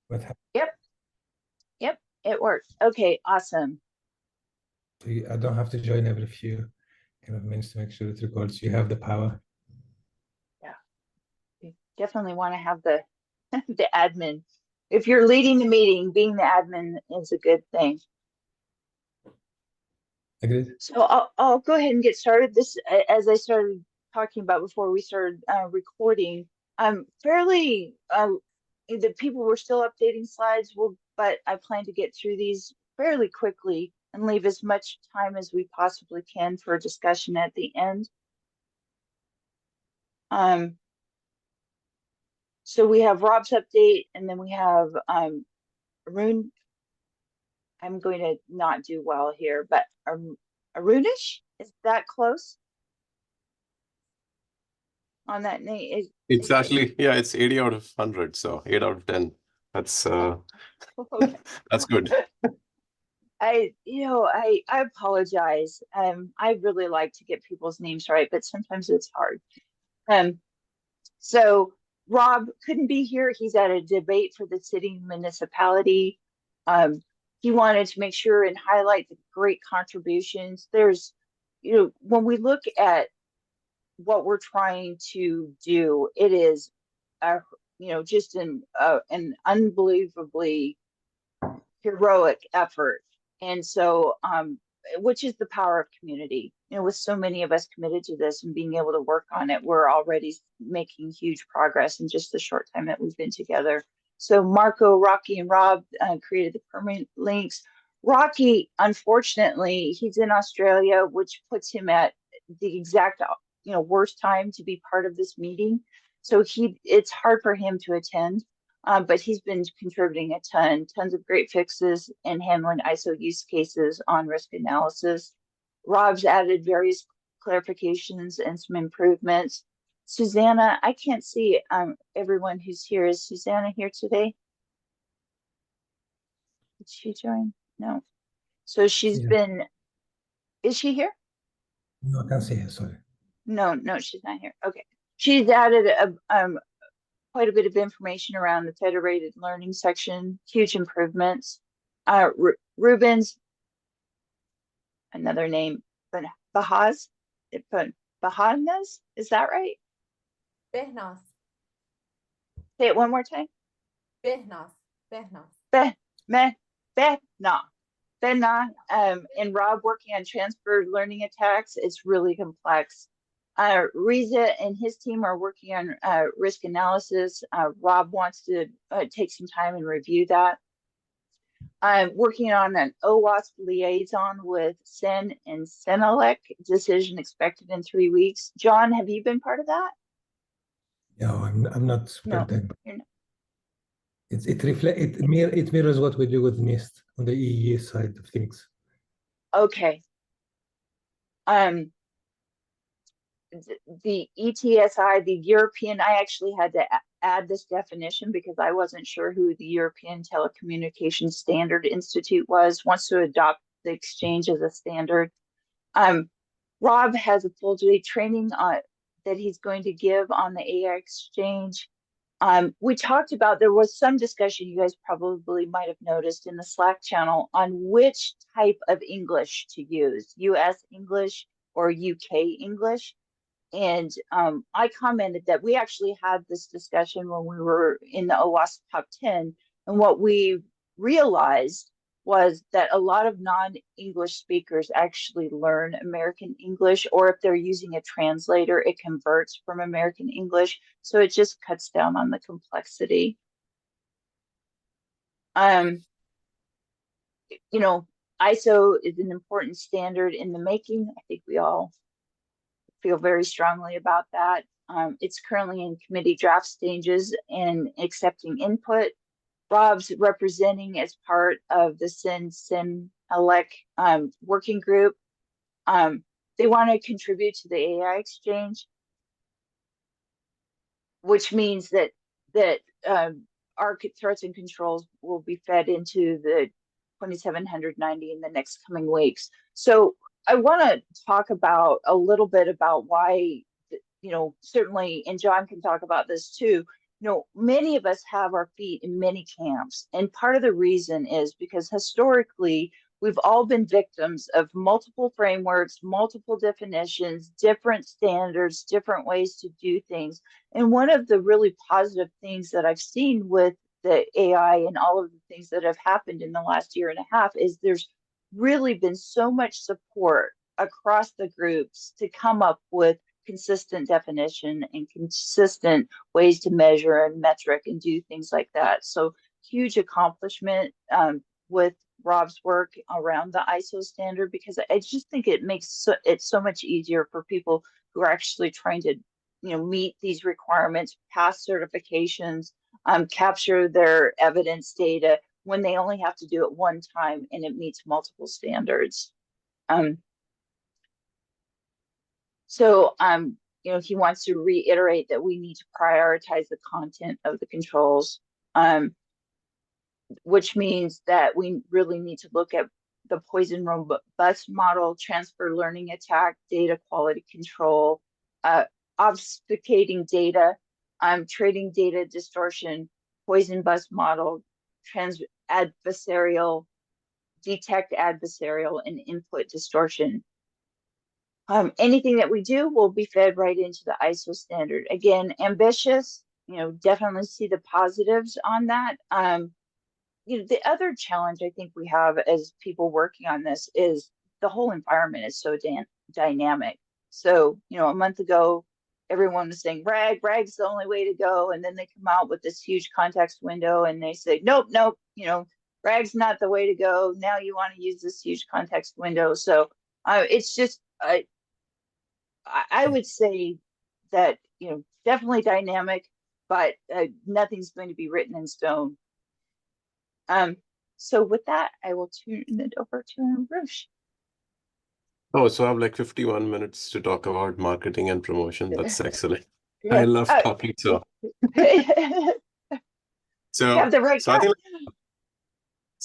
What happened? Yep, yep, it worked. Okay, awesome. I don't have to join every few kind of minutes to make sure it records. You have the power. Yeah, you definitely want to have the the admin. If you're leading the meeting, being the admin is a good thing. Agreed? So I'll go ahead and get started. This, as I started talking about before we started recording, I'm fairly the people were still updating slides, but I plan to get through these fairly quickly and leave as much time as we possibly can for a discussion at the end. Um, so we have Rob's update, and then we have Arun. I'm going to not do well here, but Arunish, is that close on that name? It's actually, yeah, it's 80 out of 100, so 8 out of 10. That's Okay. that's good. I apologize. I really like to get people's names right, but sometimes it's hard. Um, so Rob couldn't be here. He's at a debate for the city municipality. He wanted to make sure and highlight the great contributions. When we look at what we're trying to do, it is, just an unbelievably heroic effort. And so, which is the power of community. With so many of us committed to this and being able to work on it, we're already making huge progress in just the short time that we've been together. So Marco, Rocky, and Rob created the permanent links. Rocky, unfortunately, he's in Australia, which puts him at the exact, worst time to be part of this meeting. So it's hard for him to attend. But he's been contributing a tons of great fixes and handling ISO use cases on risk analysis. Rob's added various clarifications and some improvements. Susanna, I can't see everyone who's here. Is Susanna here today? Did she join? No. So she's Yeah. been, is she here? No, I can't see her, sorry. No, she's not here. Okay. She's added quite a bit of information around the federated learning section, huge improvements. Ruben's, another name, but Bahaz, Bahanas, is that right? Behnas. Say it one more time. Behnas. Behnas. Behna, and Rob working on transfer learning attacks. It's really complex. Riza and his team are working on risk analysis. Rob wants to take some time and review that. I'm working on an OWASP liaison with Sen and Senelec, decision expected in 3 weeks. John, have you been part of that? No, I'm not super No, technical. you're not. It mirrors what we do with NIST on the EE side of things. Okay. The ETSI, the European, I actually had to add this definition because I wasn't sure who the European Telecommunications Standard Institute wants to adopt the exchange as a standard. Rob has a full day training that he's going to give on the AI exchange. We talked about, there was some discussion, you guys probably might have noticed in the Slack channel, on which type of English to use, US English or UK English. And I commented that we actually had this discussion when we were in the OWASP top 10. And what we realized was that a lot of non-English speakers actually learn American English, or if they're using a translator, it converts from American English. So it just cuts down on the complexity. ISO is an important standard in the making. I think we all feel very strongly about that. It's currently in committee draft stages and accepting input. Rob's representing as part of the Senelec working group. They want to contribute to the AI exchange, which means that our threats and controls will be fed into the 2790 in the next coming weeks. So I want to talk about a little bit about why, certainly, and John can talk about this too, many of us have our feet in many camps. And part of the reason is because historically, we've all been victims of multiple frameworks, multiple definitions, different standards, different ways to do things. And one of the really positive things that I've seen with the AI and all of the things that have happened in the last year and a half is there's really been so much support across the groups to come up with consistent definition and consistent ways to measure and metric and do things like that. So huge accomplishment with Rob's work around the ISO standard, because I just think it makes it so much easier for people who are actually trying to, meet these requirements, pass certifications, capture their evidence data when they only have to do it one time and it meets multiple standards. So he wants to reiterate that we need to prioritize the content of the controls, which means that we really need to look at the poison robust model, transfer learning attack, data quality control, obfuscating data, trading data distortion, poison bust model, adversarial, detect adversarial, and input distortion. Anything that we do will be fed right into the ISO standard. Again, ambitious, definitely see the positives on that. The other challenge I think we have as people working on this is the whole environment is so dynamic. So, a month ago, everyone was saying RAG's the only way to go. And then they come out with this huge context window and they say, nope, RAG's not the way to go. Now you want to use this huge context window. So it's just, I would say that, definitely dynamic, but nothing's going to be written in stone. So with that, I will turn it over to Rush. Oh, so I have like 51 minutes to talk about marketing and promotion. That's excellent. Yeah. I love talking. So, You have the right guy.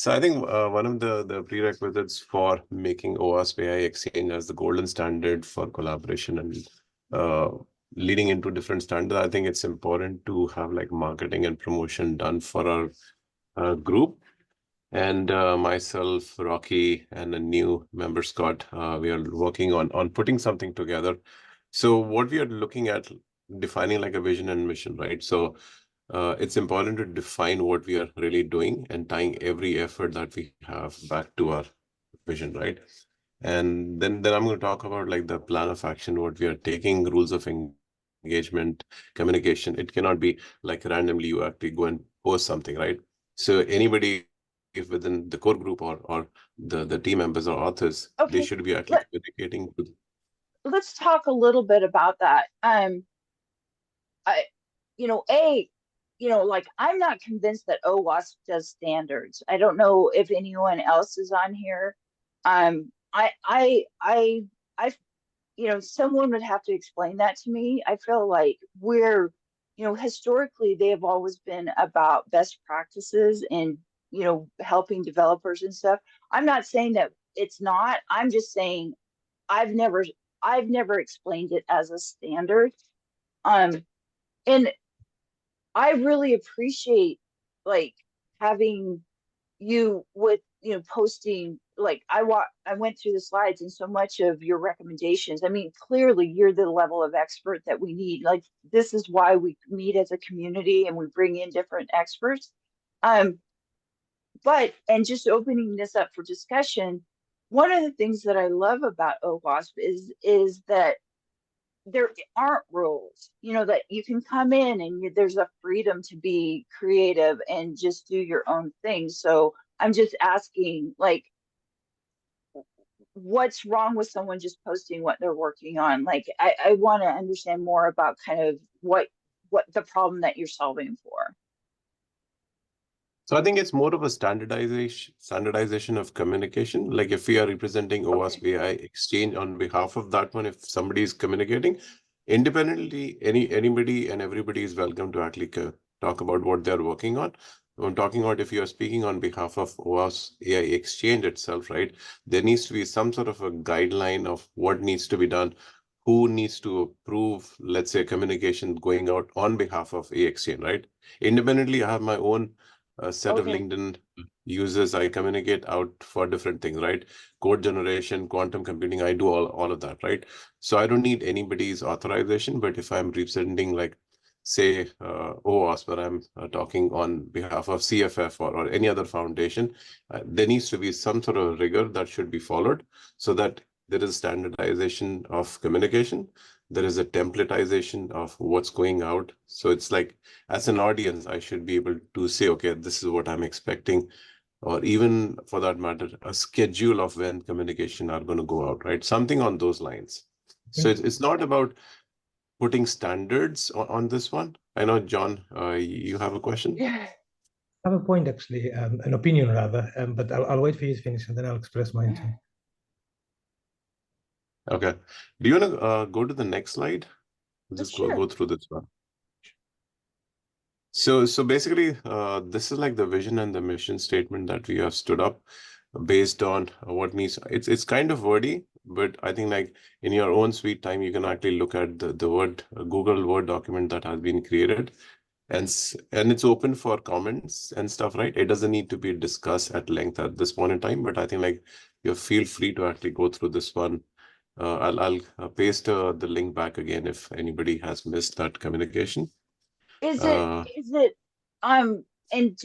I think one of the prerequisites for making OWASP AI Exchange as the golden standard for collaboration and leading into different standards, I think it's important to have like marketing and promotion done for our group. And myself, Rocky, and a new member, Scott, we are working on putting something together. So what we are looking at, defining like a vision and mission, right? So it's important to define what we are really doing and tying every effort that we have back to our vision, right? And then I'm going to talk about like the plan of action, what we are taking, rules of engagement, communication. It cannot be like randomly you actually go and post something, right? So anybody if within the core group or the team members or authors, Okay. they should be actually communicating with. Let's talk a little bit about that. Like I'm not convinced that OWASP does standards. I don't know if anyone else is on here. Someone would have to explain that to me. I feel like we're, historically they have always been about best practices and helping developers and stuff. I'm not saying that it's not. I'm just saying I've never explained it as a standard. And I really appreciate like having you with posting, like I went through the slides and so much of your recommendations. I mean, clearly you're the level of expert that we need. Like this is why we meet as a community and we bring in different experts. And just opening this up for discussion, one of the things that I love about OWASP is that there aren't rules, that you can come in and there's a freedom to be creative and just do your own thing. So I'm just asking, like, what's wrong with someone just posting what they're working on? Like, I want to understand more about kind of what the problem that you're solving for. So I think it's more of a standardization of communication. Like if we are representing OWASP AI Exchange on behalf of that one, if somebody is communicating independently, anybody and everybody is welcome to actually talk about what they're working on. I'm talking about if you are speaking on behalf of OWASP AI Exchange itself, right? There needs to be some sort of a guideline of what needs to be done, who needs to approve, let's say, communication going out on behalf of a exchange, right? Independently, I have my own set of Okay. LinkedIn users. I communicate out for different things, right? Code generation, quantum computing, I do all of that, right? So I don't need anybody's authorization, but if I'm representing, like, say, OWASP, where I'm talking on behalf of CFF or any other foundation, there needs to be some sort of rigor that should be followed so that there is standardization of communication. There is a templatization of what's going out. So it's like, as an audience, I should be able to say, okay, this is what I'm expecting, or even for that matter, a schedule of when communication are going to go out, right? Something on those lines. So it's not about putting standards on this one. I know, John, you have a question? Yeah. I have a point, actually, an opinion rather, but I'll wait for you to finish and then I'll express mine too. Okay. Do you want to go to the next slide? Just Sure. go through this one. So basically, this is like the vision and the mission statement that we have stood up based on what needs. It's kind of wordy, but I think, like, in your own sweet time, you can actually look at the Word Google Word document that has been created, and it's open for comments and stuff, right? It doesn't need to be discussed at length at this point in time, but I think, like, you feel free to actually go through this one. I'll paste the link back again if anybody has missed that communication. Is it and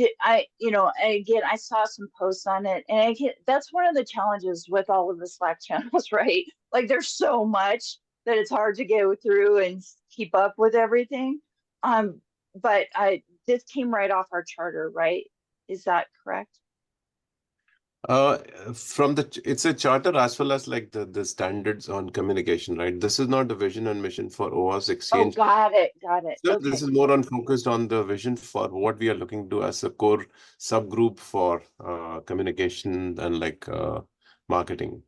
again, I saw some posts on it, and that's one of the challenges with all of the Slack channels, right? Like, there's so much that it's hard to go through and keep up with everything. But this came right off our charter, right? Is that correct? It's a charter as well as, like, the standards on communication, right? This is not the vision and mission for OWASP Oh, Exchange. got it. So Okay. this is more on focused on the vision for what we are looking to do as a core subgroup for communication and, like, marketing.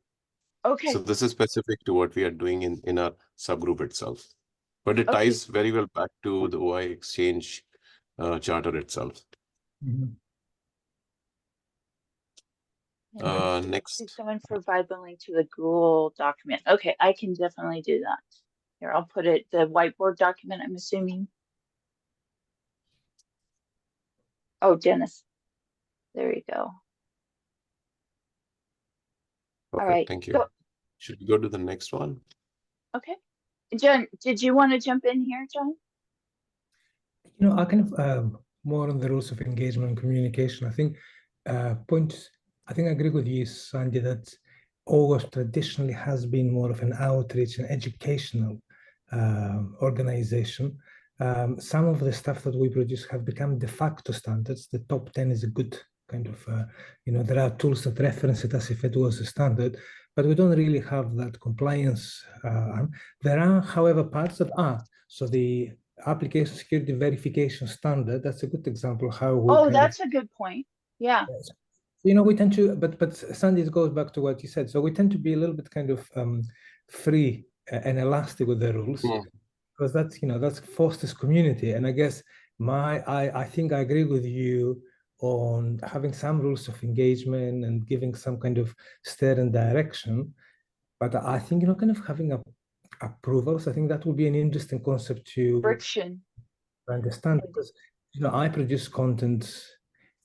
Okay. So this is specific to what we are doing in our subgroup itself, but it Okay. ties very well back to the OI Exchange charter itself. Mhm. Next. Please someone provide the link to the Google document. Okay, I can definitely do that. Here, I'll put it, the whiteboard document, I'm assuming. Oh, Dennis. There you go. Perfect, All right. thank you. So, Should we go to the next one? okay. John, did you want to jump in here, John? I kind of more on the rules of engagement and communication. I think I agree with you, Sandy, that OWASP traditionally has been more of an outreach and educational organization. Some of the stuff that we produce have become de facto standards. The top 10 is a good kind of, there are tools that reference it as if it was a standard, but we don't really have that compliance. There are, however, parts that are. So the application security verification standard, that's a good example of how we That's a good point. Yeah. we tend to, but Sandy, it goes back to what you said. So we tend to be a little bit kind of free and elastic with the rules, because that's fosters community. And I guess I think I agree with you on having some rules of engagement and giving some kind of steer and direction. But I think, kind of having approvals, I think that would be an interesting concept to Friction. understand, because I produce content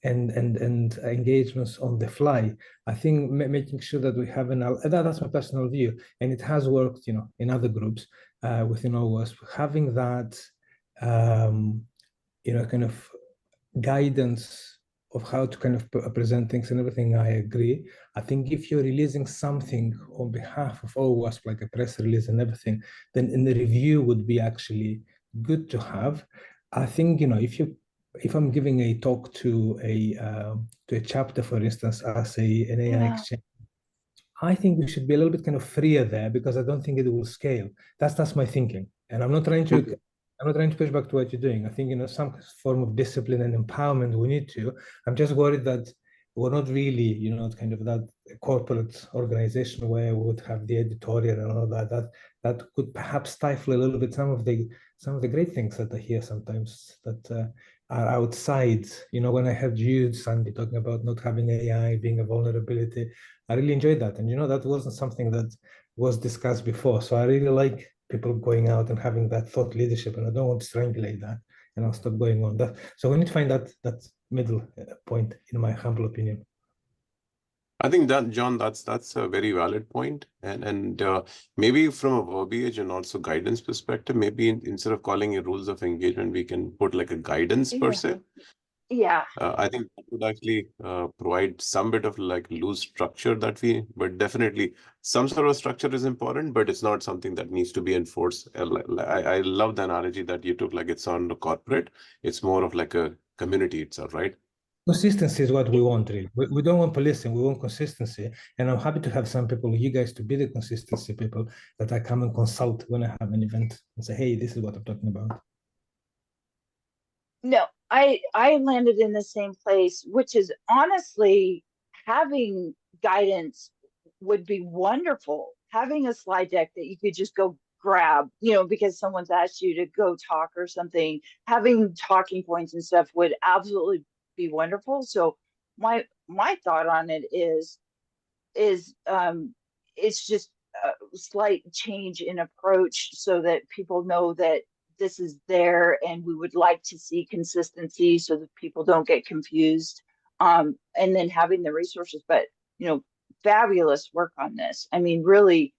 and engagements on the fly. I think making sure that we have that's my personal view, and it has worked in other groups within OWASP, having that kind of guidance of how to kind of present things and everything. I agree. I think if you're releasing something on behalf of OWASP, like a press release and everything, then in the review would be actually good to have. I think if I'm giving a talk to a chapter, for instance, as an AI exchange, I think we should be a little bit kind of freer there, because I don't think it will scale. That's my thinking, and I'm not trying to push back to what you're doing. I think some form of discipline and empowerment we need to. I'm just worried that we're not really kind of that corporate organization where we would have the editorial and all that could perhaps stifle a little bit some of the great things that I hear sometimes that are outside. When I heard you, Sandy, talking about not having AI being a vulnerability, I really enjoyed that. And that wasn't something that was discussed before. So I really like people going out and having that thought leadership, and I don't want to strangulate that, and I'll stop going on that. So we need to find that middle point, in my humble opinion. I think that, John, that's a very valid point, and maybe from a verbiage and also guidance perspective, maybe instead of calling it rules of engagement, we can put like a guidance per se. Yeah. I think that would actually provide some bit of like loose structure but definitely some sort of structure is important, but it's not something that needs to be enforced. I love the analogy that you took, like it's on the corporate, it's more of like a community itself, right? Consistency is what we want, really. We don't want policing, we want consistency. And I'm happy to have some people, you guys, to be the consistency people that I come and consult when I have an event and say, hey, this is what I'm talking about. No, I landed in the same place, which is honestly having guidance would be wonderful. Having a slide deck that you could just go grab, because someone's asked you to go talk or something, having talking points and stuff would absolutely be wonderful. So my thought on it is it's just a slight change in approach so that people know that this is there, and we would like to see consistency so that people don't get confused. And then having the resources, but fabulous work on this. I mean, really,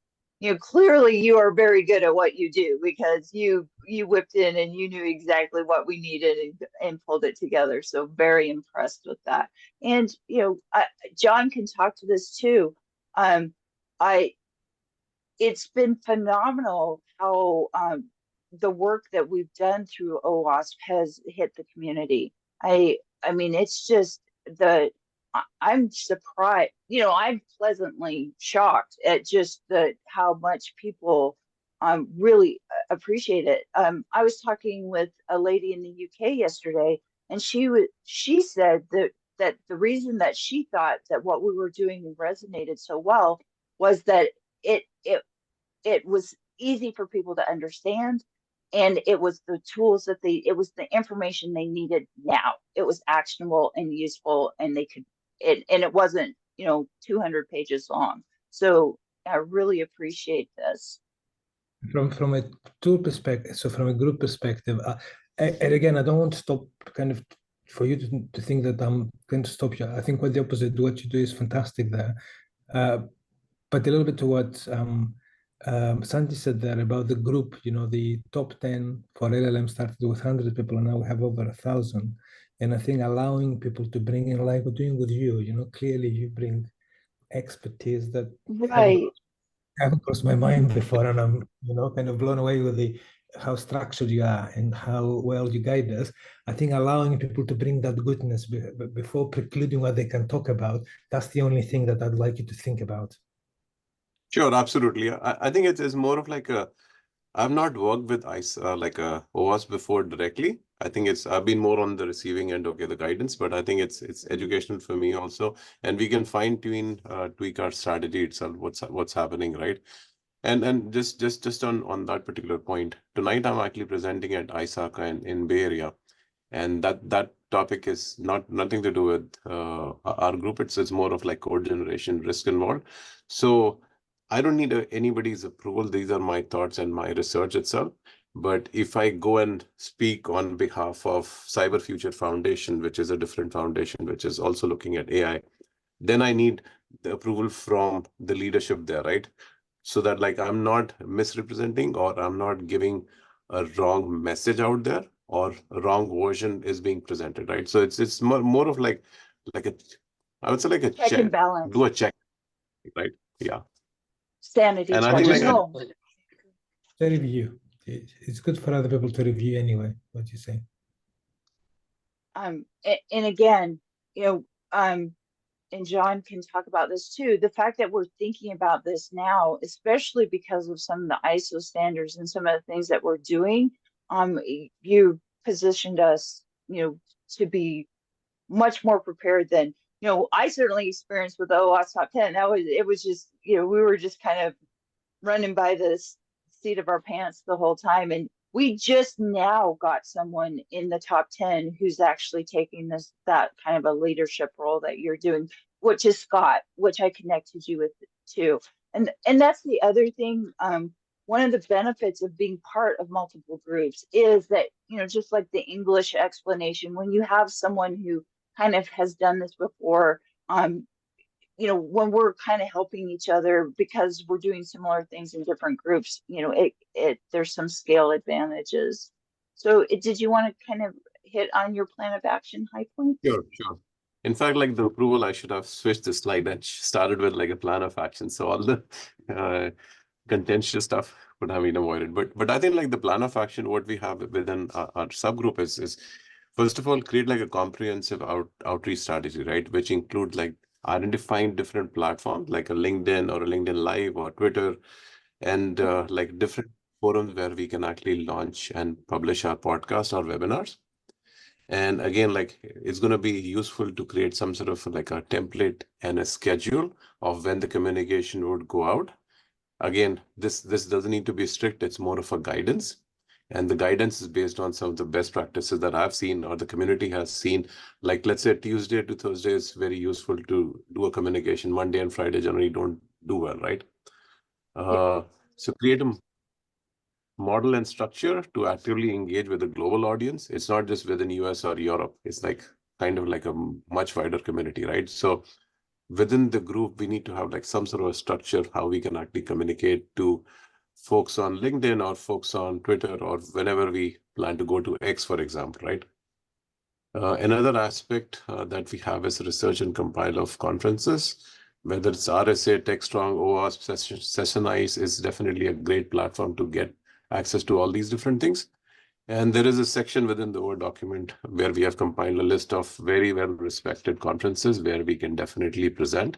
clearly you are very good at what you do, because you whipped in and you knew exactly what we needed and pulled it together. So very impressed with that. And John can talk to this too. It's been phenomenal how the work that we've done through OWASP has hit the community. I mean, it's just I'm surprised, I'm pleasantly shocked at just how much people really appreciate it. I was talking with a lady in the UK yesterday, and she said that the reason that she thought that what we were doing resonated so well was that it was easy for people to understand, and it was the tools it was the information they needed now. It was actionable and useful, and they could and it wasn't 200 pages long. So I really appreciate this. From a tool perspective, so from a group perspective, and again, I don't want to stop kind of for you to think that I'm going to stop you. I think quite the opposite. What you do is fantastic there. But a little bit to what Sandy said there about the group, the top 10 for LLM started with 100 people, and now we have over 1,000. And I think allowing people to bring in, like we're doing with you, clearly you bring expertise that haven't crossed my mind before, and I'm kind of blown away with how structured you are and how well you guide us. I think allowing people to bring that goodness before precluding what they can talk about, that's the only thing that I'd like you to think about. Sure, absolutely. I think it is more of like I've not worked with like a OWASP before directly. I think I've been more on the receiving end, okay, the guidance, but I think it's educational for me also, and we can fine tune, tweak our strategy itself, what's happening, right? And just on that particular point, tonight I'm actually presenting at ISACA in Bay Area, and that topic is nothing to do with our group. It's more of like code generation risk involved. So I don't need anybody's approval. These are my thoughts and my research itself. But if I go and speak on behalf of Cyber Future Foundation, which is a different foundation, which is also looking at AI, then I need the approval from the leadership there, right? So that like I'm not misrepresenting or I'm not giving a wrong message out there or a wrong version is being presented, right? So it's more of like a, I would say like a check and balance. Do a check, right? Yeah. Sanity And check. I think No. To review. It's good for other people to review anyway, what you say. And again, and John can talk about this too, the fact that we're thinking about this now, especially because of some of the ISO standards and some of the things that we're doing, you positioned us, to be much more prepared than, I certainly experienced with the OWASP Top 10. It was just, we were just kind of running by the seat of our pants the whole time. And we just now got someone in the top 10 who's actually taking that kind of a leadership role that you're doing, which is Scott, which I connected you with too. And that's the other thing. one of the benefits of being part of multiple groups is that, you know, just like the English explanation, when you have someone who kind of has done this before, you know, when we're kind of helping each other because we're doing similar things in different groups, you know, there's some scale advantages. So did you want to kind of hit on your plan of action high points? Sure, sure. In fact, like the approval, I should have switched the slide and started with like a plan of action. So all the contentious stuff would have been avoided. But I think like the plan of action, what we have within our subgroup is first of all, create like a comprehensive outreach strategy, right? Which include like identifying different platforms like a LinkedIn or a LinkedIn Live or Twitter, and like different forums where we can actually launch and publish our podcast or webinars. And again, like it's going to be useful to create some sort of like a template and a schedule of when the communication would go out. Again, this doesn't need to be strict. It's more of a guidance. And the guidance is based on some of the best practices that I've seen or the community has seen. Like, let's say Tuesday to Thursday is very useful to do a communication. Monday and Friday generally don't do well, right? So create a model and structure to actively engage with the global audience. It's not just within US or Europe. It's like kind of like a much wider community, right? So within the group, we need to have like some sort of a structure how we can actually communicate to folks on LinkedIn or folks on Twitter or whenever we plan to go to X, for example, right? Another aspect that we have is research and compile of conferences, whether it's RSA, TechStrong, OWASP, Sessionize is definitely a great platform to get access to all these different things. And there is a section within the Word document where we have compiled a list of very well-respected conferences where we can definitely present,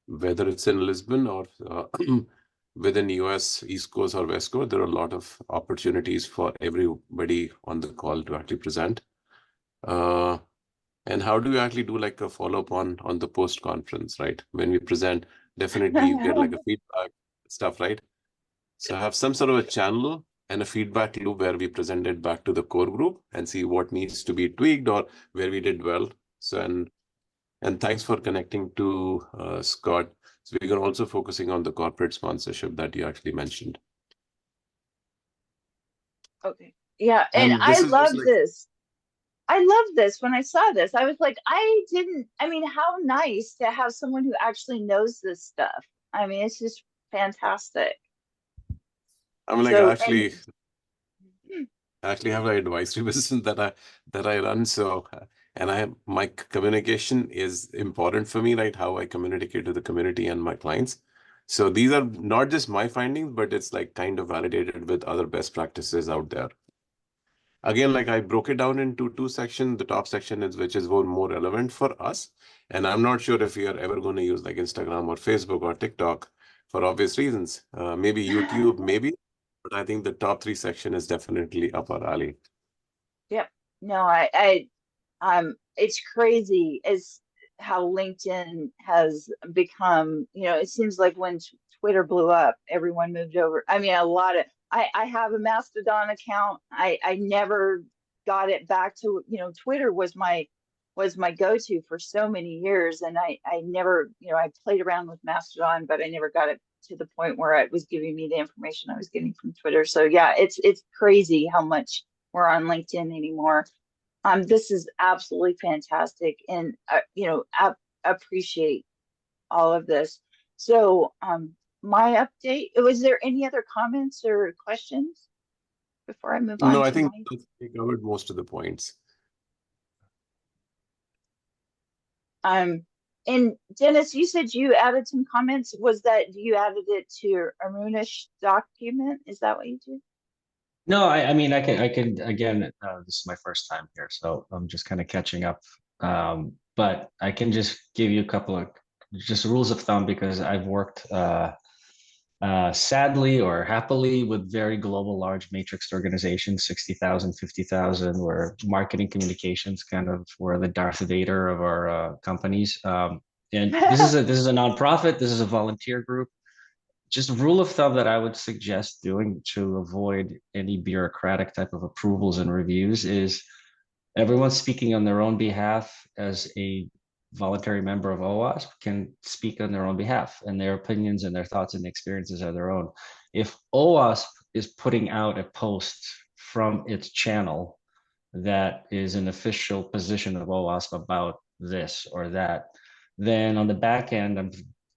whether it's in Lisbon or within US, East Coast or West Coast. There are a lot of opportunities for everybody on the call to actually present. And how do you actually do like a follow-up on the post-conference, right? When we present, definitely you get like a feedback stuff, right? So have some sort of a channel and a feedback loop where we present it back to the core group and see what needs to be tweaked or where we did well. So, and thanks for connecting to Scott. So we're also focusing on the corporate sponsorship that you actually mentioned. Okay. Yeah. And I love this. I love this. When I saw this, I was like, I mean, how nice to have someone who actually knows this stuff. I mean, it's just fantastic. I'm like, I actually have an advisory business that I run. So, and my communication is important for me, right? How I communicate to the community and my clients. So these are not just my findings, but it's like kind of validated with other best practices out there. Again, like I broke it down into two sections. The top section is which is more relevant for us. And I'm not sure if we are ever going to use like Instagram or Facebook or TikTok for obvious reasons. Maybe YouTube, maybe. But I think the top three section is definitely up our alley. Yep. No, it's crazy as how LinkedIn has become, you know, it seems like when Twitter blew up, everyone moved over. I mean, I have a Mastodon account. I never got it back to, you know, Twitter was my go-to for so many years. And I never, you know, I played around with Mastodon, but I never got it to the point where it was giving me the information I was getting from Twitter. So yeah, it's crazy how much we're on LinkedIn anymore. This is absolutely fantastic, and you know, appreciate all of this. So, my update. Was there any other comments or questions before I move on? No, I think we covered most of the points. And Dennis, you said you added some comments. Was that you added it to your Arunish document? Is that what you did? No, I mean, I can again, this is my first time here, so I'm just kind of catching up. But I can just give you a couple of just rules of thumb because I've worked sadly or happily with very global, large matrixed organizations, 60,000, 50,000, where marketing communications kind of were the Darth Vader of our companies. And this is a nonprofit. This is a volunteer group. Just rule of thumb that I would suggest doing to avoid any bureaucratic type of approvals and reviews is everyone speaking on their own behalf as a voluntary member of OWASP can speak on their own behalf, and their opinions and their thoughts and experiences are their own. If OWASP is putting out a post from its channel that is an official position of OWASP about this or that, then on the back end, I'm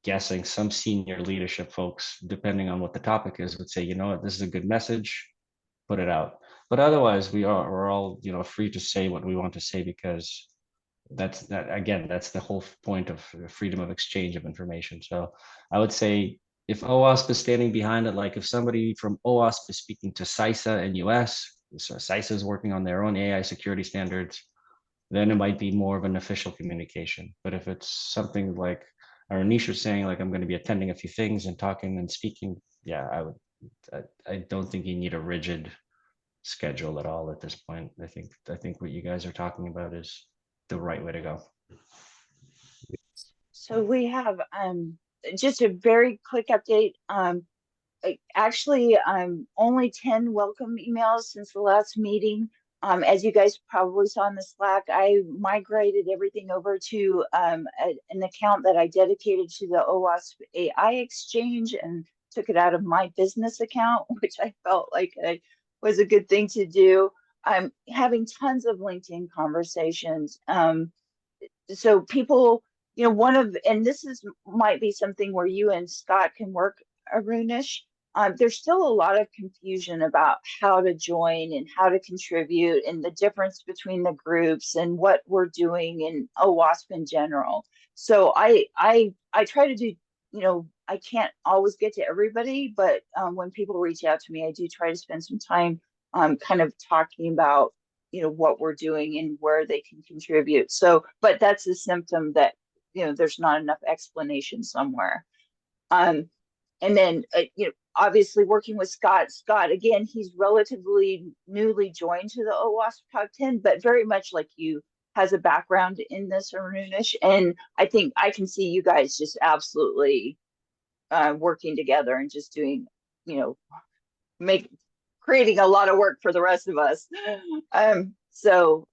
guessing some senior leadership folks, depending on what the topic is, would say, you know what, this is a good message, put it out. But otherwise, we're all, you know, free to say what we want to say, because that's the whole point of freedom of exchange of information. So I would say, if OWASP is standing behind it, like if somebody from OWASP is speaking to CISA in US, so CISA is working on their own AI security standards, then it might be more of an official communication. But if it's something like Anisha saying, like, I'm going to be attending a few things and talking and speaking, yeah, I don't think you need a rigid schedule at all at this point. I think what you guys are talking about is the right way to go. So we have just a very quick update. Actually, only 10 welcome emails since the last meeting. As you guys probably saw in the Slack, I migrated everything over to an account that I dedicated to the OWASP AI Exchange and took it out of my business account, which I felt like was a good thing to do. I'm having tons of LinkedIn conversations. So people, you know, and this might be something where you and Scott can work, Arunish. There's still a lot of confusion about how to join and how to contribute and the difference between the groups and what we're doing in OWASP in general. So I try to do, you know, I can't always get to everybody, but when people reach out to me, I do try to spend some time kind of talking about, you know, what we're doing and where they can contribute. So, but that's a symptom that, you know, there's not enough explanation somewhere. And then, you know, obviously working with Scott, again, he's relatively newly joined to the OWASP Top 10, but very much like you, has a background in this, Arunish. And I think I can see you guys just absolutely working together and just doing, you know, creating a lot of work for the rest of us. So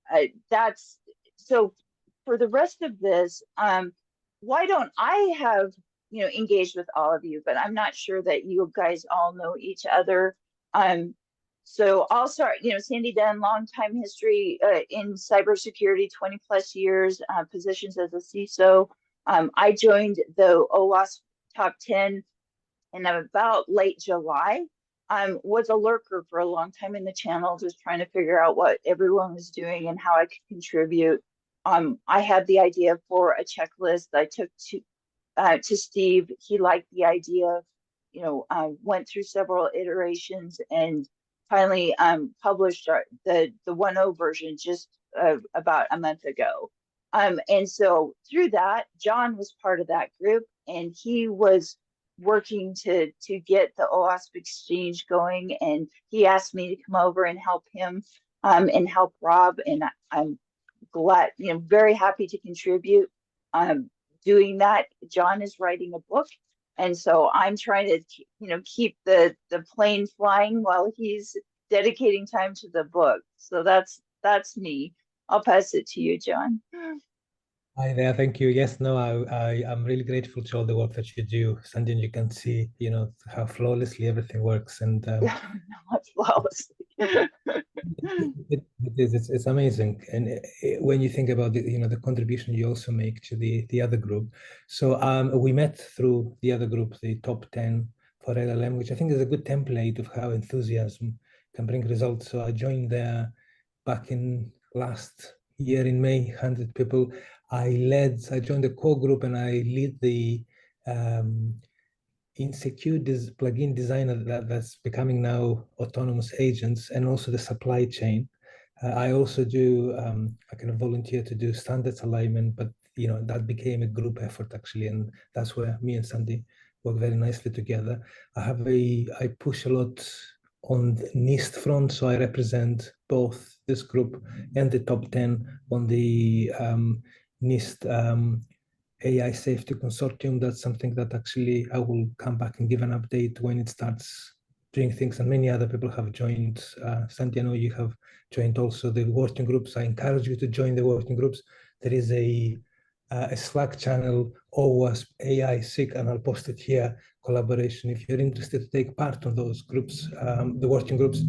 for the rest of this, why don't I have, you know, engaged with all of you, but I'm not sure that you guys all know each other. So I'll start, you know, Sandy Dunn, long time history in cybersecurity, 20 plus years, positions as a CISO. I joined the OWASP Top 10 in about late July. Was a lurker for a long time in the channel, just trying to figure out what everyone was doing and how I could contribute. I had the idea for a checklist I took to Steve. He liked the idea, you know, went through several iterations and finally published the 1.0 version just about a month ago. And so through that, John was part of that group, and he was working to get the OWASP exchange going, and he asked me to come over and help him and help Rob, and I'm glad, you know, very happy to contribute. Doing that, John is writing a book, and so I'm trying to, you know, keep the plane flying while he's dedicating time to the book. So that's me. I'll pass it to you, John. Hi there, thank you. Yes, no, I'm really grateful to all the work that you do, Sandy, and you can see, you know, how flawlessly everything works, and not flawlessly. it's amazing. And when you think about the, you know, the contribution you also make to the other group. So we met through the other group, the Top 10 for LLM, which I think is a good template of how enthusiasm can bring results. So I joined there back in last year in May, 100 people. I joined the core group, and I lead the insecure plugin designer that's becoming now autonomous agents, and also the supply chain. I also do, I kind of volunteer to do standards alignment, but you know, that became a group effort actually, and that's where me and Sandy work very nicely together. I push a lot on the NIST front, so I represent both this group and the Top 10 on the NIST AI Safety Consortium. That's something that actually I will come back and give an update when it starts doing things, and many other people have joined. Sandy, I know you have joined also the working groups. I encourage you to join the working groups. There is a a Slack channel, OWASP, AI, SIG, and I'll post it here, collaboration. If you're interested to take part in those groups, the working groups,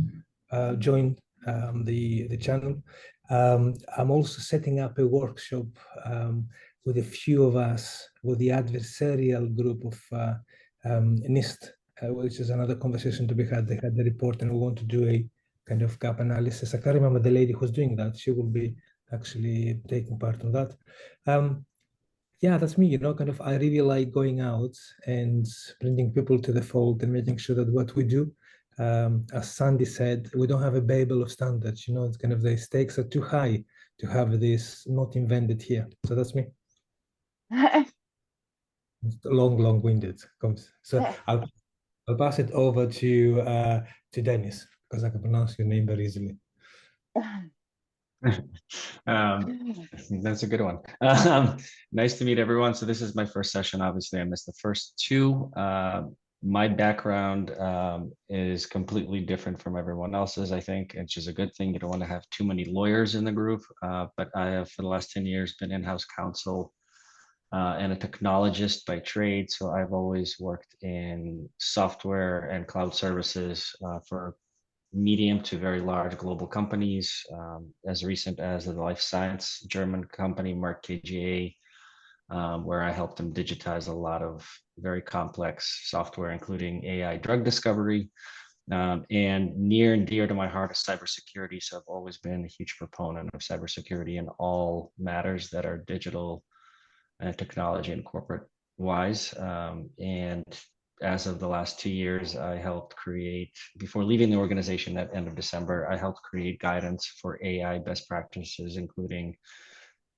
join the channel. I'm also setting up a workshop with a few of us, with the adversarial group of NIST, which is another conversation to be had. They had the report and we want to do a kind of gap analysis. I can't remember the lady who's doing that. She will be actually taking part in that. Yeah, that's me, kind of, I really like going out and bringing people to the fold and making sure that what we do, as Sandy said, we don't have a Babel of standards, it's kind of the stakes are too high to have this not invented here. So that's me. Long-winded. So I'll pass it over to Dennis, because I can pronounce your name very easily. That's a good one. Nice to meet everyone. So this is my first session. Obviously, I missed the first two. My background is completely different from everyone else's, I think, which is a good thing. You don't want to have too many lawyers in the group, but I have, for the last 10 years, been in-house counsel and a technologist by trade. So I've always worked in software and cloud services for medium to very large global companies, as recent as the life science German company, Merck KGaA, where I helped them digitize a lot of very complex software, including AI drug discovery. And near and dear to my heart is cybersecurity. So I've always been a huge proponent of cybersecurity in all matters that are digital and technology and corporate wise. And as of the last 2 years, I helped create, before leaving the organization at end of December, I helped create guidance for AI best practices, including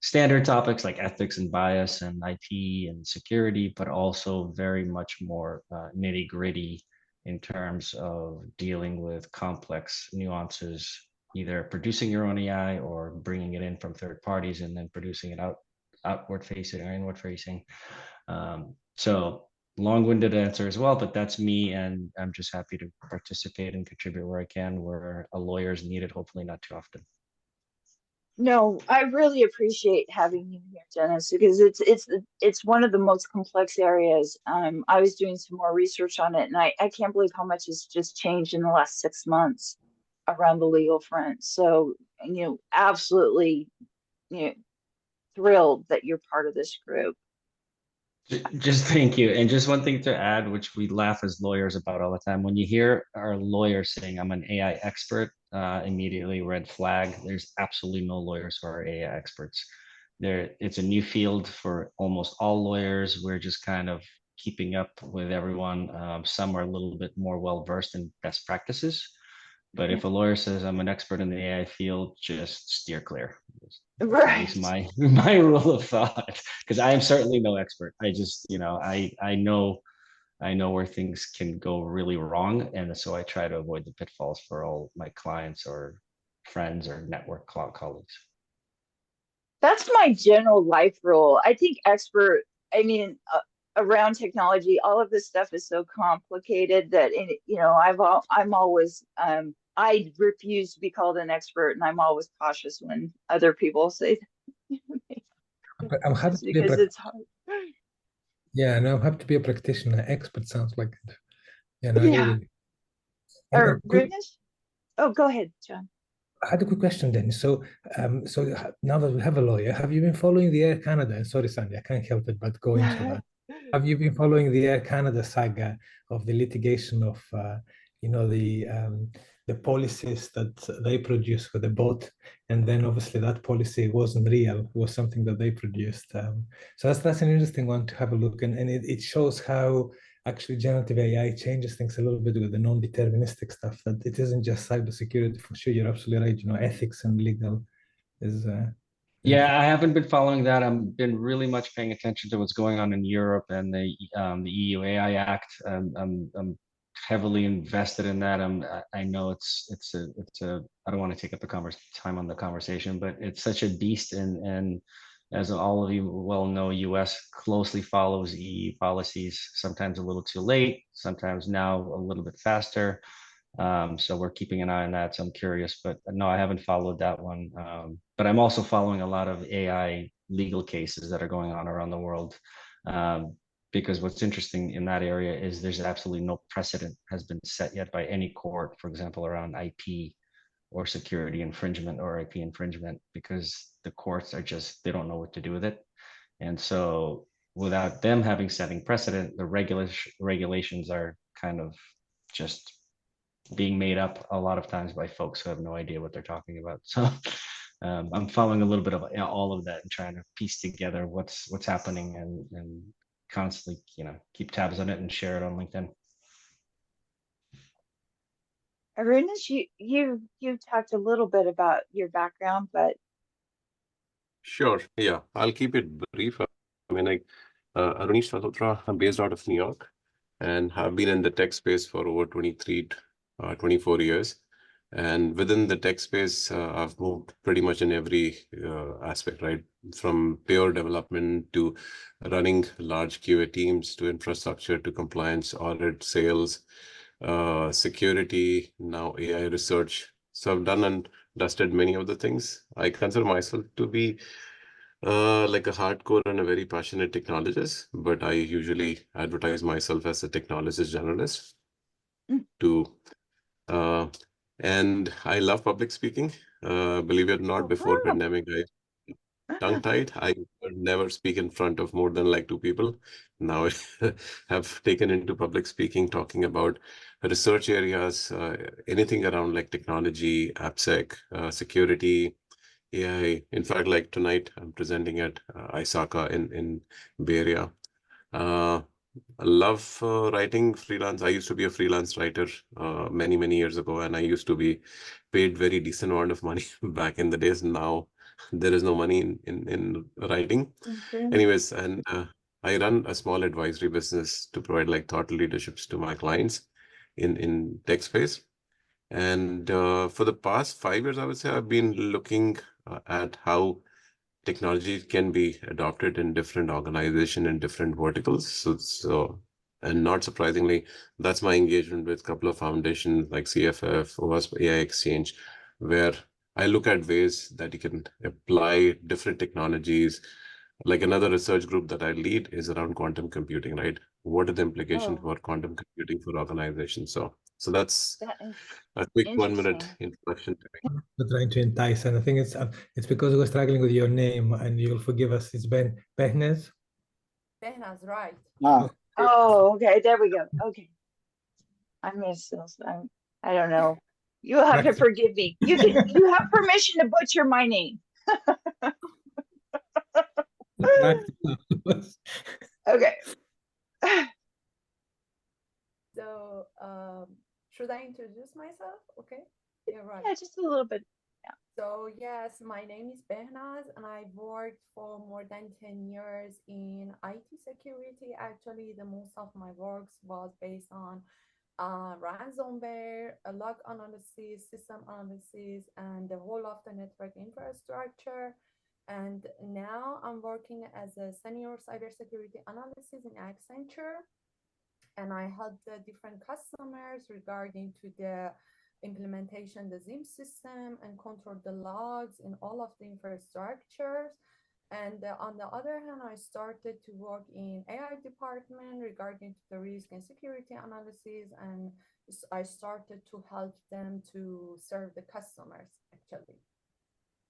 standard topics like ethics and bias and IP and security, but also very much more nitty gritty in terms of dealing with complex nuances, either producing your own AI or bringing it in from third parties and then producing it outward facing or inward facing. So long-winded answer as well, but that's me, and I'm just happy to participate and contribute where I can, where a lawyer is needed, hopefully not too often. No, I really appreciate having you here, Dennis, because it's one of the most complex areas. I was doing some more research on it, and I can't believe how much has just changed in the last 6 months around the legal front. So, absolutely, thrilled that you're part of this group. Just thank you. And just one thing to add, which we laugh as lawyers about all the time. When you hear our lawyer saying, I'm an AI expert, immediately red flag. There's absolutely no lawyers who are AI experts. It's a new field for almost all lawyers. We're just kind of keeping up with everyone. Some are a little bit more well-versed in best practices. But if a lawyer says I'm an expert in the AI field, just steer clear. Right. At least my rule of thought, because I am certainly no expert. I just, I know where things can go really wrong, and so I try to avoid the pitfalls for all my clients or friends or network colleagues. That's my general life rule. I think around technology, all of this stuff is so complicated that I'm always I refuse to be called an expert, and I'm always cautious when other people say I'm happy to because it's hard. Yeah, no, I'm happy to be a practitioner. Expert sounds like it. Yeah, no, Yeah. really. Or Rudish? Oh, go ahead, John. I had a quick question then. So now that we have a lawyer, have you been following the Air Canada? Sorry, Sandy, I can't help it but go into that. Have you been following the Air Canada saga of the litigation of, the policies that they produced for the bot, and then obviously that policy wasn't real; it was something that they produced. So that's an interesting one to have a look, and it shows how actually generative AI changes things a little bit with the non-deterministic stuff. That it isn't just cybersecurity for sure. You're absolutely right. Ethics and legal is. Yeah, I haven't been following that. I've been really much paying attention to what's going on in Europe and the EU AI Act. I'm heavily invested in that. I know it's a I don't want to take up the time on the conversation, but it's such a beast, and as all of you well know, US closely follows EU policies, sometimes a little too late, sometimes now a little bit faster. So we're keeping an eye on that. So I'm curious, but no, I haven't followed that one. But I'm also following a lot of AI legal cases that are going on around the world. Because what's interesting in that area is there's absolutely no precedent has been set yet by any court, for example, around IP or security infringement or IP infringement, because the courts are just, they don't know what to do with it. And so without them having setting precedent, the regulations are kind of just being made up a lot of times by folks who have no idea what they're talking about. So I'm following a little bit of all of that and trying to piece together what's happening and constantly, keep tabs on it and share it on LinkedIn. Arunas, you've talked a little bit about your background, but Sure. Yeah, I'll keep it brief. I mean, Arunish Malhotra, I'm based out of New York and have been in the tech space for over 24 years. And within the tech space, I've moved pretty much in every aspect, right? From pure development to running large QA teams to infrastructure to compliance, audit, sales, security, now AI research. So I've done and dusted many of the things. I consider myself to be like a hardcore and a very passionate technologist, but I usually advertise myself as a technologist generalist to and I love public speaking. Believe it or not, before pandemic, I tongue-tied. I could never speak in front of more than like 2 people. Now I have taken into public speaking, talking about research areas, anything around like technology, AppSec, security, AI. In fact, like tonight, I'm presenting at ISACA in Bay Area. I love writing freelance. I used to be a freelance writer many years ago, and I used to be paid very decent amount of money back in the days. Now there is no money in writing. Anyways, and I run a small advisory business to provide like thought leaderships to my clients in tech space. And for the past 5 years, I would say I've been looking at how technology can be adopted in different organizations and different verticals. So, and not surprisingly, that's my engagement with a couple of foundations like CFF, OWASP, AI Exchange, where I look at ways that you can apply different technologies. Like another research group that I lead is around quantum computing, right? What are the implications for quantum computing for organizations? So that's a quick 1-minute introduction to me. We're trying to entice, and I think it's because we're struggling with your name, and you'll forgive us. It's Behnaz. Behnaz, right. Oh, okay, there we go. Okay. I don't know. You'll have to forgive me. You have permission to butcher my name. Okay. So, should I introduce myself? Okay. Yeah, right. Yeah, just a little bit. Yeah. So yes, my name is Behnaz and I worked for more than 10 years in IT security. Actually, the most of my works was based on ransomware, log analysis, system analysis, and the whole of the network infrastructure. And now I'm working as a senior cybersecurity analyst in Accenture. And I help the different customers regarding to the implementation, the ZIM system, and control the logs in all of the infrastructures. And on the other hand, I started to work in AI department regarding to the risk and security analysis, and I started to help them to serve the customers actually.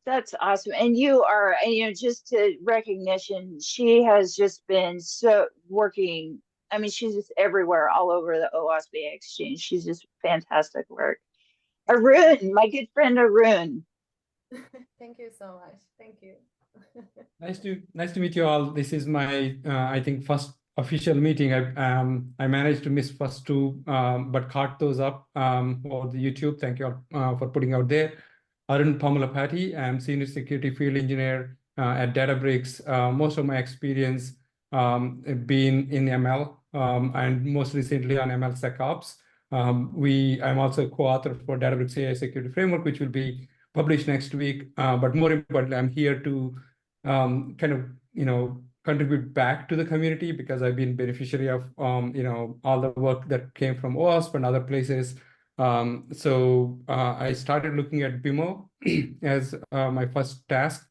That's awesome. And you are, just to recognition, she has just been so working. I mean, she's just everywhere, all over the OWASP exchange. She's just fantastic work. Arun, my good friend Arun. Thank you so much. Thank you. Nice to meet you all. This is my I think first official meeting. I managed to miss first 2, but caught those up over the YouTube. Thank you all for putting out there. Arun Pamalapati, I'm senior security field engineer at Databricks. Most of my experience been in ML and most recently on ML SecOps. I'm also a co-author for Databricks AI Security Framework, which will be published next week. But more importantly, I'm here to kind of, contribute back to the community because I've been beneficiary of, all the work that came from OWASP and other places. So I started looking at BIMO as my first task.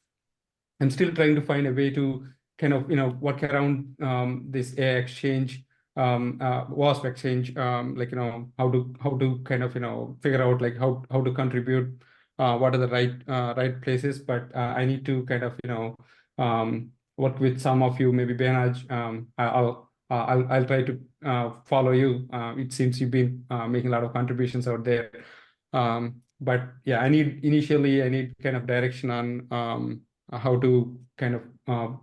I'm still trying to find a way to kind of, work around this AI exchange, WASP exchange, like, how to kind of, figure out like how to contribute, what are the right places. But I need to kind of, work with some of you, maybe Benaj. I'll try to follow you. It seems you've been making a lot of contributions out there. But yeah, I need kind of direction on how to kind of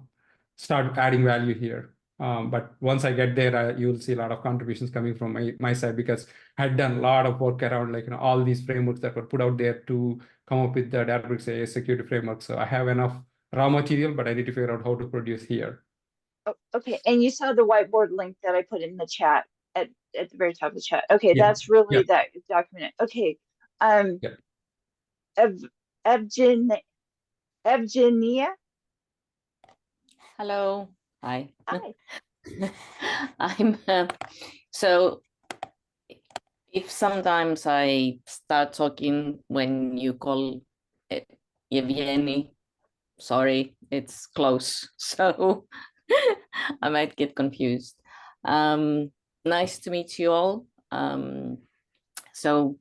start adding value here. But once I get there, you'll see a lot of contributions coming from my side, because I had done a lot of work around like all these frameworks that were put out there to come up with the Databricks AI security framework. So I have enough raw material, but I need to figure out how to produce here. Oh, okay, and you saw the whiteboard link that I put in the chat at the very top of the chat. Okay, Yeah. that's really Yeah. that document. Okay, Yeah. Evgenia. Hello. Hi. Hi. I'm so if sometimes I start talking when you call it Yevgeny, sorry, it's close. So I might get confused. Nice to meet you all. So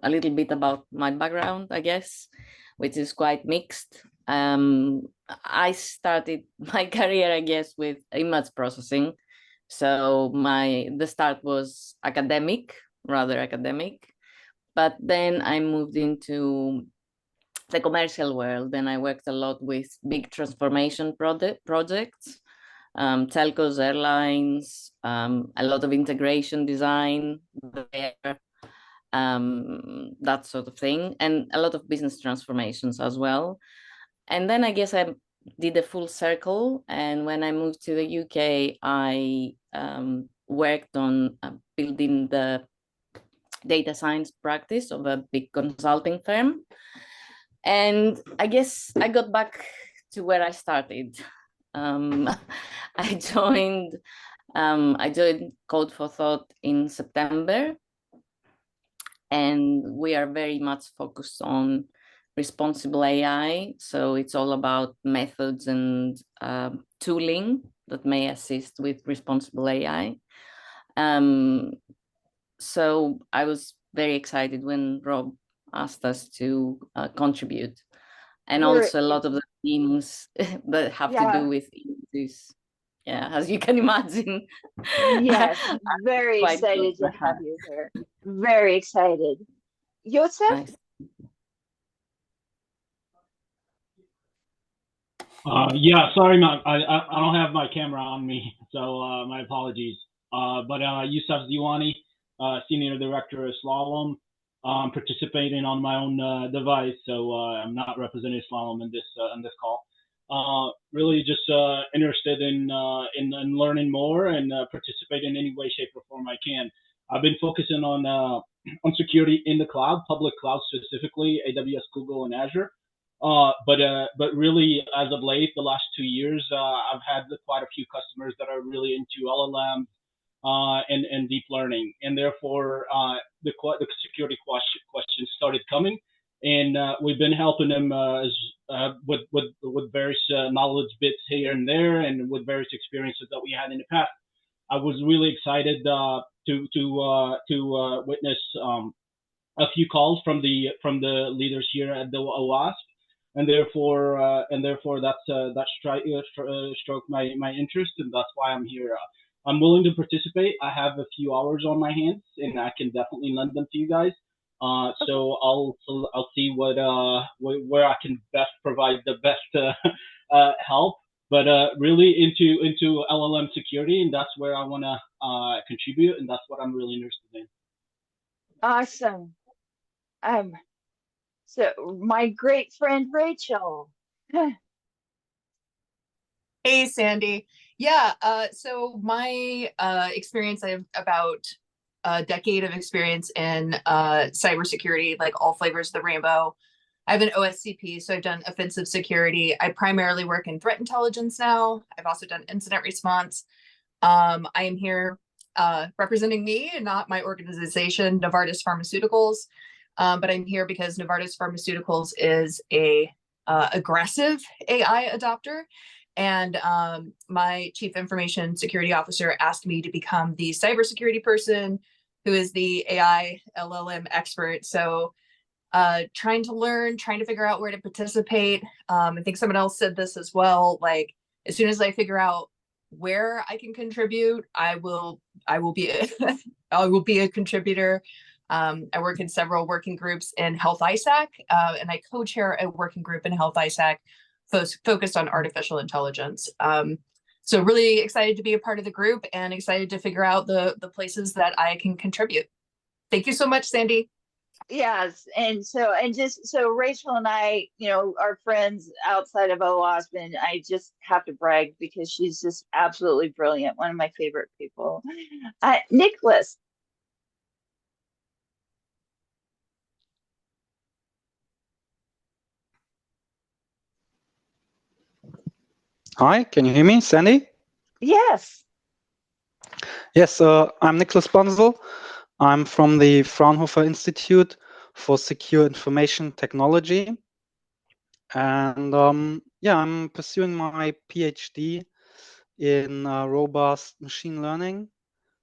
a little bit about my background, I guess, which is quite mixed. I started my career, I guess, with image processing. So the start was rather academic, but then I moved into the commercial world, and I worked a lot with big transformation projects, telcos, airlines, a lot of integration design there, that sort of thing, and a lot of business transformations as well. And then I guess I did a full circle, and when I moved to the UK, I worked on building the data science practice of a big consulting firm. And I guess I got back to where I started. I joined Code for Thought in September, and we are very much focused on responsible AI. So it's all about methods and tooling that may assist with responsible AI. So I was very excited when Rob asked us to contribute. And also a lot of the themes that have to do with images. Yeah, as you can imagine. Yes, very excited to have you here. Very excited. Joseph? Nice. Yeah, sorry, I don't have my camera on me, so my apologies. But Yusuf Ziwani, Senior Director of Slalom, participating on my own device, so I'm not representing Slalom in this call. Really just interested in learning more and participate in any way, shape, or form I can. I've been focusing on security in the cloud, public cloud specifically, AWS, Google, and Azure. But really, as of late, the last 2 years, I've had quite a few customers that are really into LLMs and deep learning, and therefore the security questions started coming, and we've been helping them with various knowledge bits here and there, and with various experiences that we had in the past. I was really excited to witness a few calls from the leaders here at the OWASP. And therefore that struck my interest, and that's why I'm here. I'm willing to participate. I have a few hours on my hands, and I can definitely lend them to you guys. So I'll see where I can best provide the best help. But really into LLM security, and that's where I want to contribute, and that's what I'm really interested in. Awesome. So my great friend Rachel. Hey, Sandy. Yeah, so my experience, I have about a decade of experience in cybersecurity, like all flavors of the rainbow. I have an OSCP, so I've done offensive security. I primarily work in threat intelligence now. I've also done incident response. I am here representing me and not my organization, Novartis Pharmaceuticals. But I'm here because Novartis Pharmaceuticals is a aggressive AI adopter. And my chief information security officer asked me to become the cybersecurity person who is the AI LLM expert. So trying to learn, trying to figure out where to participate. I think someone else said this as well. Like, as soon as I figure out where I can contribute, I will be I will be a contributor. I work in several working groups in Health ISAC, and I co-chair a working group in Health ISAC focused on artificial intelligence. So really excited to be a part of the group and excited to figure out the places that I can contribute. Thank you so much, Sandy. Yes, and just so Rachel and I, are friends outside of OWASP, and I just have to brag because she's just absolutely brilliant. One of my favorite people. Nicholas. Hi, can you hear me, Sandy? Yes. Yes, I'm Nicholas Bonsel. I'm from the Fraunhofer Institute for Secure Information Technology. And yeah, I'm pursuing my PhD in robust machine learning.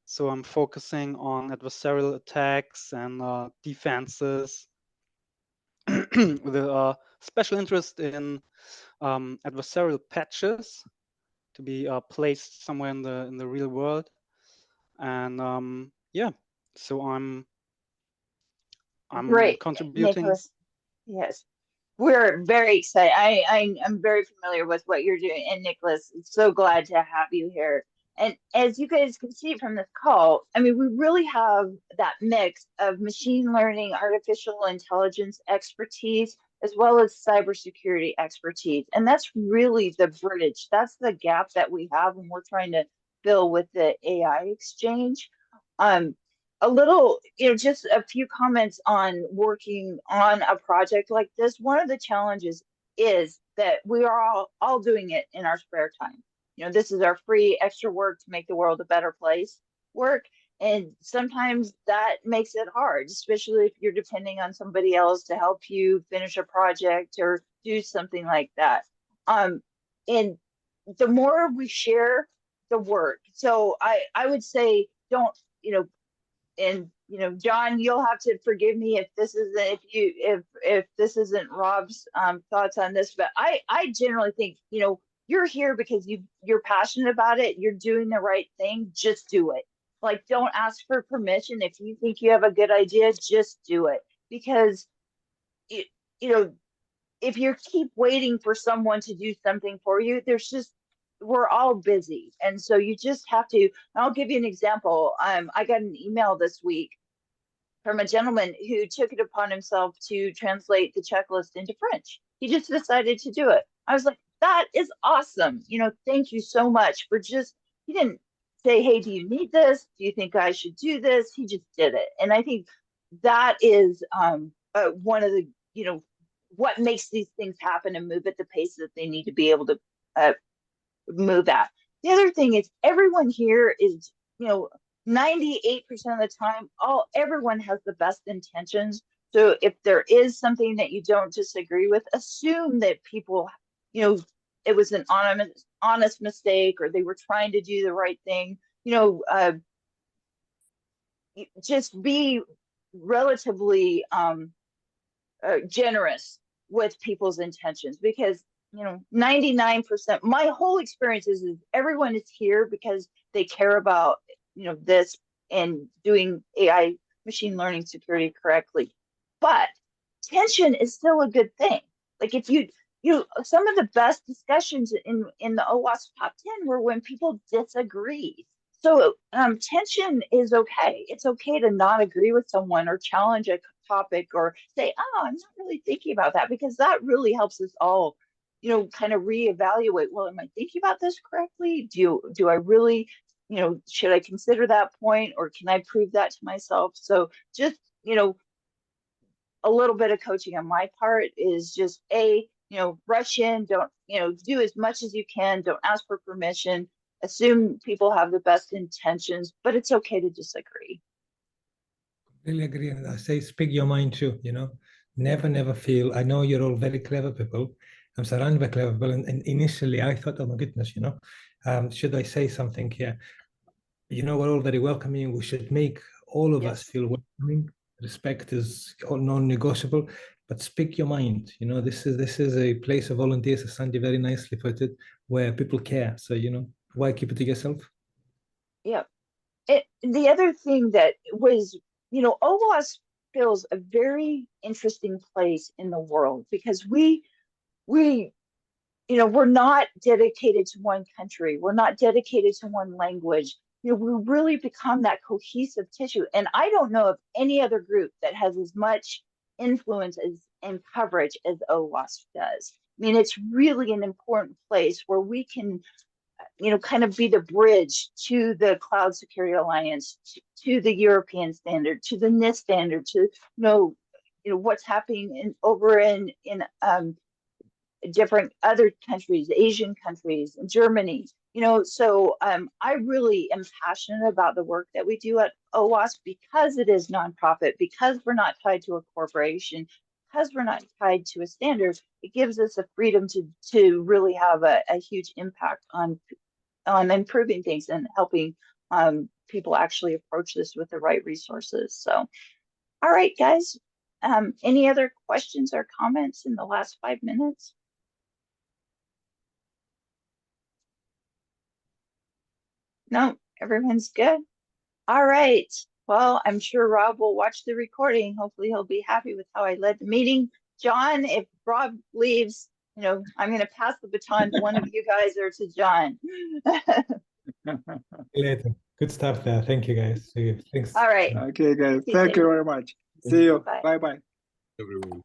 So I'm focusing on adversarial attacks and defenses with a special interest in adversarial patches to be placed somewhere in the real world. And yeah, so I'm Great, contributing. Nicholas. Yes, we're very excited. I'm very familiar with what you're doing, and Nicholas, so glad to have you here. And as you guys can see from this call, I mean, we really have that mix of machine learning, artificial intelligence expertise, as well as cybersecurity expertise. And that's really the bridge. That's the gap that we have when we're trying to fill with the AI exchange. A little, just a few comments on working on a project like this. One of the challenges is that we are all doing it in our spare time. This is our free extra work to make the world a better place work. And sometimes that makes it hard, especially if you're depending on somebody else to help you finish a project or do something like that. And the more we share the work, so I would say don't, and John, you'll have to forgive me if this isn't if this isn't Rob's thoughts on this, but I generally think you're here because you're passionate about it, you're doing the right thing, just do it. Like, don't ask for permission. If you think you have a good idea, just do it. Because if you keep waiting for someone to do something for you, we're all busy. And so you just have to, and I'll give you an example. I got an email this week from a gentleman who took it upon himself to translate the checklist into French. He just decided to do it. I was like, that is awesome. Thank you so much for he didn't say, hey, do you need this? Do you think I should do this? He just did it. And I think that is one of the, what makes these things happen and move at the pace that they need to be able to move at. The other thing is everyone here is, 98% of the time, everyone has the best intentions. So if there is something that you don't disagree with, assume that people, it was an honest mistake, or they were trying to do the right thing. Just be relatively generous with people's intentions, because 99%, my whole experience is everyone is here because they care about this and doing AI machine learning security correctly. But tension is still a good thing. Like, if some of the best discussions in the OWASP top 10 were when people disagree. So tension is okay. It's okay to not agree with someone or challenge a topic or say, I'm not really thinking about that, because that really helps us all kind of reevaluate, well, am I thinking about this correctly? Do I really, should I consider that point, or can I prove that to myself? So just, a little bit of coaching on my part is just rush in, don't, do as much as you can, don't ask for permission, assume people have the best intentions, but it's okay to disagree. Really agree. And I say, speak your mind too, never feel, I know you're all very clever people, I'm surrounded by clever people. And initially I thought, oh my goodness, should I say something here? We're all very welcoming. We should make all of us feel welcoming. Respect is all non-negotiable, but speak your mind. This is a place of volunteers, as Sandy very nicely put it, where people care. So, why keep it to yourself? Yeah. The other thing that was, OWASP fills a very interesting place in the world because we're not dedicated to one country. We're not dedicated to one language. We really become that cohesive tissue. And I don't know of any other group that has as much influence and coverage as OWASP does. I mean, it's really an important place where we can, kind of be the bridge to the Cloud Security Alliance, to the European standard, to the NIST standard, to what's happening over in different other countries, Asian countries, Germany. So I really am passionate about the work that we do at OWASP because it is nonprofit, because we're not tied to a corporation, because we're not tied to a standard. It gives us the freedom to really have a huge impact on improving things and helping people actually approach this with the right resources. So, all right, guys. Any other questions or comments in the last 5 minutes? No, everyone's good. All right. Well, I'm sure Rob will watch the recording. Hopefully he'll be happy with how I led the meeting. John, if Rob leaves, I'm going to pass the baton to one of you guys or to John. Later. Good stuff there. Thank you, guys. See you. Thanks. All right. Okay, guys. See you Thank you later. very much. See you. Bye. Bye-bye. Everyone.